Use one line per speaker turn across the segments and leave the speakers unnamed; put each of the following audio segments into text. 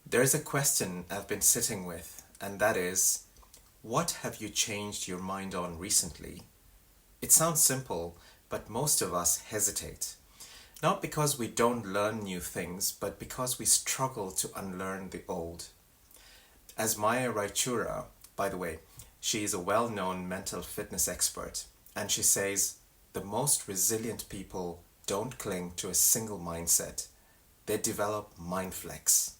There's a question I've been sitting with, and that is, what have you changed your mind on recently? It sounds simple, but most of us hesitate. Not because we don't learn new things, but because we struggle to unlearn the old. As Maya Raichoora, by the way, she is a well known mental fitness expert, and she says the most resilient people don't cling to a single mindset, they develop mind flex.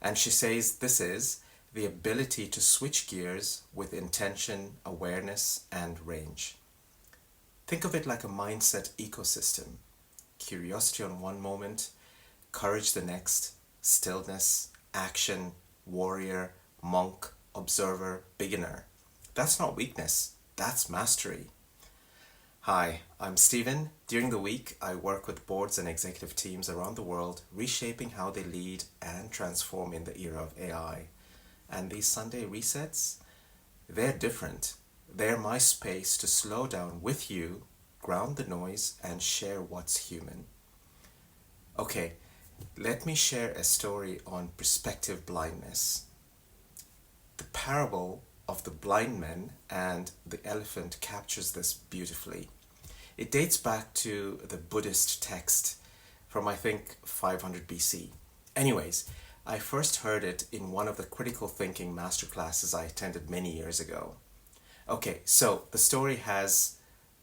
And she says this is the ability to switch gears with intention, awareness, and range. Think of it like a mindset ecosystem. Curiosity on one moment, courage the next, stillness, action, warrior, monk, observer, beginner. That's not weakness, that's mastery. Hi, I'm Stephen. During the week, I work with boards and executive teams around the world, reshaping how they lead and transform in the era of AI. And these Sunday resets, they're different. They're my space to slow down with you, ground the noise, and share what's human. Okay, let me share a story on perspective blindness. The parable of the blind men and the elephant captures this beautifully. It dates back to the Buddhist text from I think 500 BC. Anyways, I first heard it in one of the critical thinking masterclasses I attended many years ago. Okay, so the story has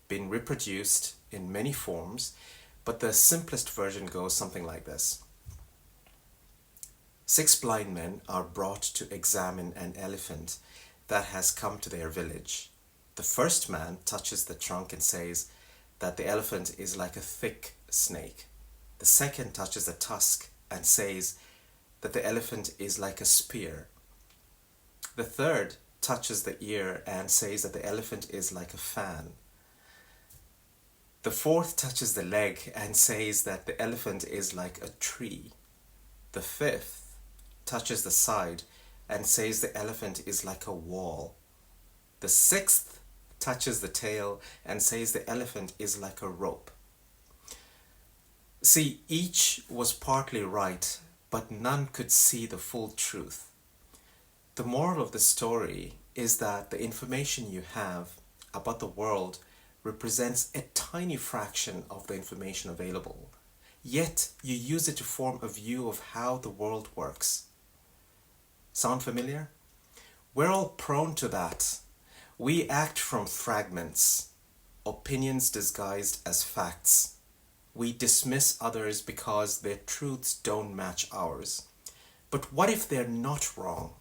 been reproduced in many forms, but the simplest version goes something like this. 6 blind men are brought to examine an elephant that has come to their village. The first man touches the trunk and says that the elephant is like a thick snake. The second touches the tusk and says that the elephant is like a spear. The third touches the ear and says that the elephant is like a fan. The fourth touches the leg and says that the elephant is like a tree. The fifth touches the side and says the elephant is like a wall. The sixth touches the tail and says the elephant is like a rope. See, each was partly right, but none could see the full truth. The moral of the story is that the information you have about the world represents a tiny fraction of the information available, yet you use it to form a view of how the world works. Sound familiar? We're all prone to that. We act from fragments, opinions disguised as facts. We dismiss others because their truths don't match ours. But what if they're not wrong?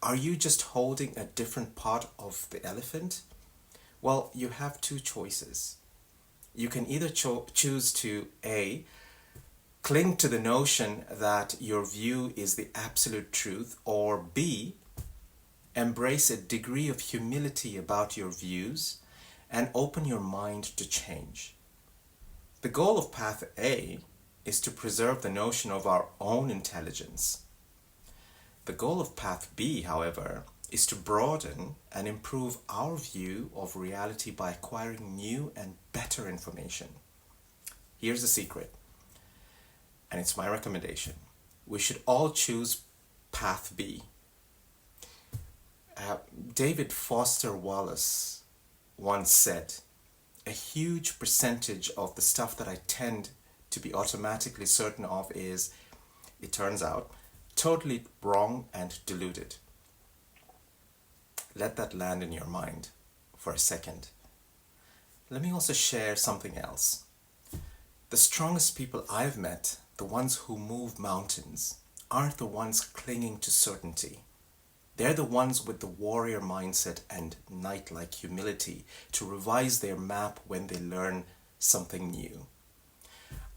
Are you just holding a different part of the elephant? Well, you have two choices. You can either choose to A, cling to the notion that your view is the absolute truth, or B, embrace a degree of humility about your views and open your mind to change. The goal of path A is to preserve the notion of our own intelligence. The goal of path B, however, is to broaden and improve our view of reality by acquiring new and better information. Here's the secret, and it's my recommendation. We should all choose path B. David Foster Wallace once said, a huge percentage of the stuff that I tend to be automatically certain of is, it turns out, totally wrong and deluded. Let that land in your mind for a second. Let me also share something else. The strongest people I've met, the ones who move mountains, aren't the ones clinging to certainty. They're the ones with the warrior mindset and knight-like humility to revise their map when they learn something new.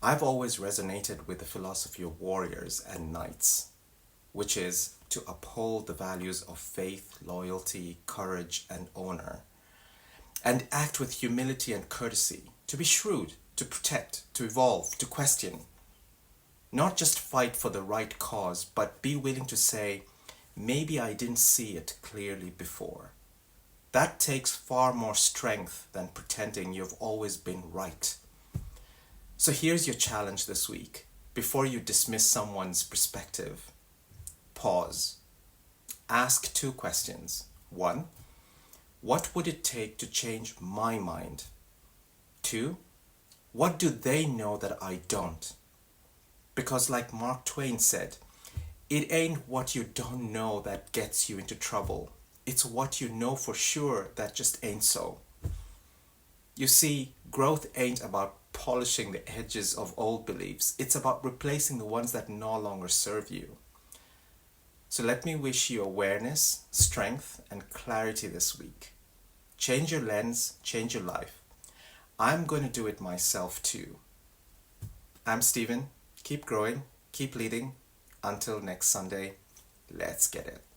I've always resonated with the philosophy of warriors and knights, which is to uphold the values of faith, loyalty, courage, and honor, and act with humility and courtesy, to be shrewd, to protect, to evolve, to question. Not just fight for the right cause, but be willing to say, maybe I didn't see it clearly before. That takes far more strength than pretending you've always been right. So here's your challenge this week. before you dismiss someone's perspective, pause. Ask two questions. One, what would it take to change my mind? Two, what do they know that I don't? Because like Mark Twain said, it ain't what you don't know that gets you into trouble. It's what you know for sure that just ain't so. You see, growth ain't about polishing the edges of old beliefs. It's about replacing the ones that no longer serve you. So let me wish you awareness, strength, and clarity this week. Change your lens, change your life. I'm going to do it myself too. I'm Steven. Keep growing, keep leading. Until next Sunday, let's get it.